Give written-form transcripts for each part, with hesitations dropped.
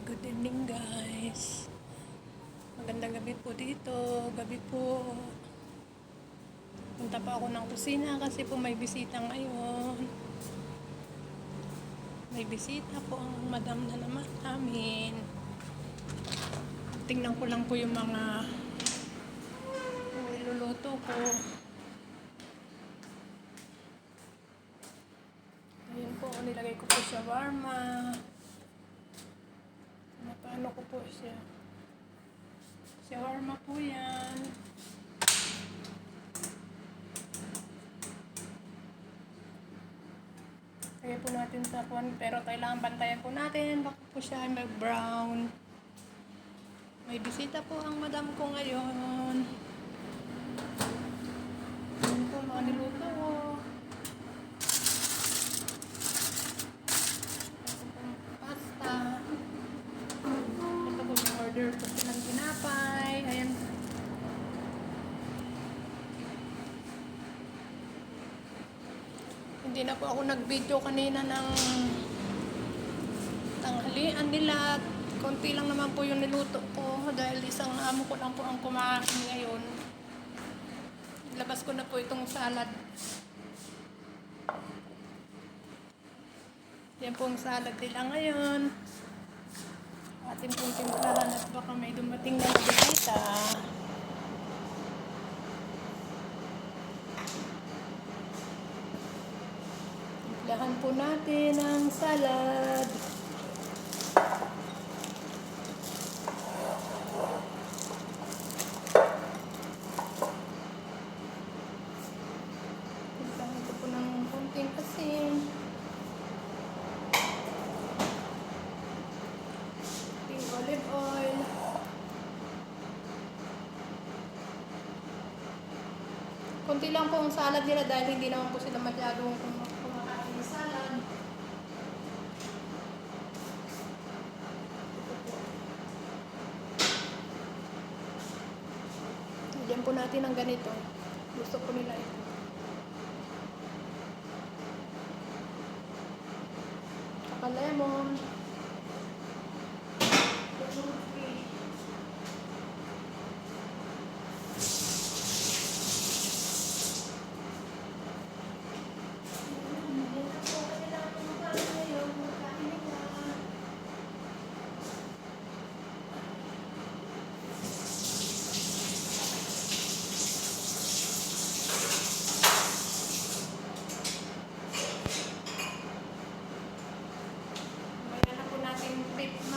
Good evening guys. Magandang gabi po dito. Gabi po. Punta pa ako ng kusina kasi po may bisita ngayon. May bisita po ang madam na naman namin. Tingnan ko lang po yung mga iluluto ko. Ayan po, nilagay ko po shawarma. Paano ko po siya? Shawarma po yan. Kaya po natin sa kwan, pero kailangan bantayan po natin. Baka po siya ay mag-brown. May bisita po ang madam ko ngayon. Ayan po mga niluto ko. Ito po pasta. Ito po yung order ko silang ginapay. Ayan. Hindi na po ako nag-video kanina ng tanghalian nila. Konti lang naman po yung niluto ko dahil isang amo ko lang po ang kumain ngayon. Labas ko na po itong salad. Yan po ang salad nila ngayon. Ating pong timplahan at baka may dumating na bisita. Timplahan po natin ang salad. Timplahan ko po ng konting asin. Konting olive oil. Konti lang po ang salad nila dahil hindi naman po sila masyadong kumakain ng salad. Lagyan po natin ng ganito. Gusto po nila ito. Saka lemon.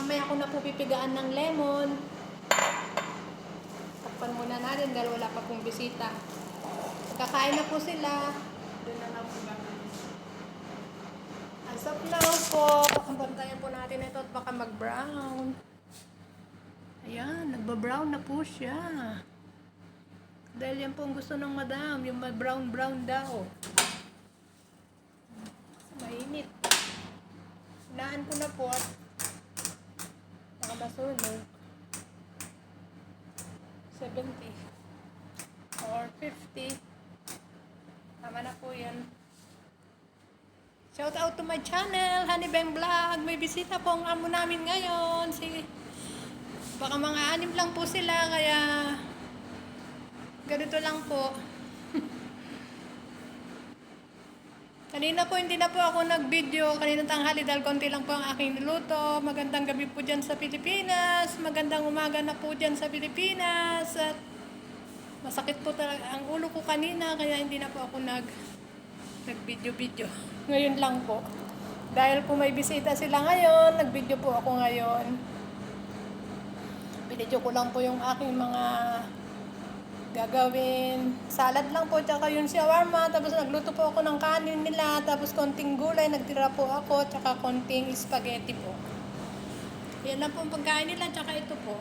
Mamaya ko na po pipigaan ng lemon. Takpan muna natin dahil wala pa pong bisita. Kakain na po sila. Doon na lang po gagawin. As of now po, bantayan po natin ito at baka mag-brown. Ayan, nagba-brown na po siya. Dahil yan po ang gusto ng madam, yung brown-brown daw. Mainit. Hinaan ko na po at nakabasunog 70 or 50. Tama na po yan. Shout out to my channel, Honey Bang Vlog. May bisita po ang amo namin ngayon. Baka mga 6 lang po sila, kaya ganito lang po. Kanina po hindi na po ako nag-video, kanina tanghali dahil konti lang po ang aking niluto. Magandang gabi po dyan sa Pilipinas, magandang umaga na po dyan sa Pilipinas. At masakit po talaga ang ulo ko kanina kaya hindi na po ako nag-video. Ngayon lang po. Dahil po may bisita sila ngayon, nag-video po ako ngayon. Video ko lang po yung aking mga gagawin. Salad lang po, tsaka yung shawarma. Tapos nagluto po ako ng kanin nila. Tapos konting gulay, nagtira po ako. Tsaka konting spaghetti po. Yan lang po ang pagkain nila. Tsaka ito po.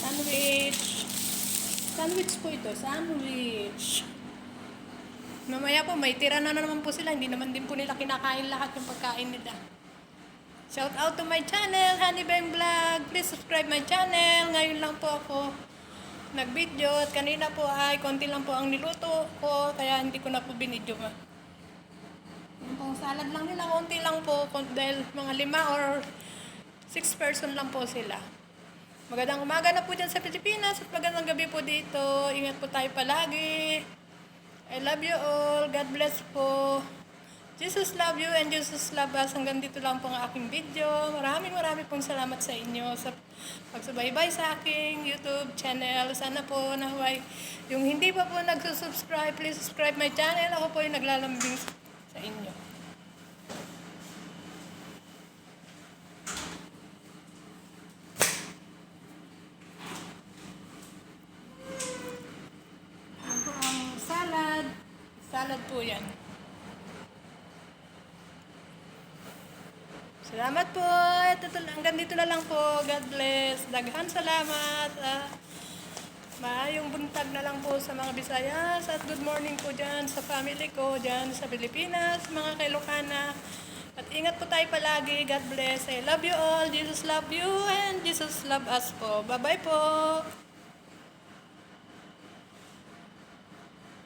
Sandwich. Sandwich po ito. Sandwich. Mamaya po, may tira na naman po sila. Hindi naman din po nila kinakain lahat yung pagkain nila. Shout out to my channel, Honey Bang Vlog. Please subscribe my channel. Ngayon lang po ako nag-video at kanina po ay konti lang po ang niluto ko kaya hindi ko na po binidyo. Yung pong salad lang nila, konti lang po dahil mga 5 or 6 person lang po sila. Magandang umaga na po dyan sa Pilipinas at magandang gabi po dito. Ingat po tayo palagi. I love you all. God bless po. Jesus love you and Jesus love us. Hanggang dito lang po ang aking video. Maraming pong salamat sa inyo sa pagsubaybay sa aking YouTube channel. Sana po nahuway yung hindi pa po nagsusubscribe, please subscribe my channel. Ako po yung naglalambing sa inyo. Salad po yan. Salamat po. Hanggang dito na lang po. God bless. Daghan salamat. Maayong buntag na lang po sa mga Bisayas. At good morning po dyan sa family ko dyan sa Pilipinas, mga Ilocana. At ingat po tayo palagi. God bless. I love you all. Jesus love you and Jesus love us po. Bye-bye po.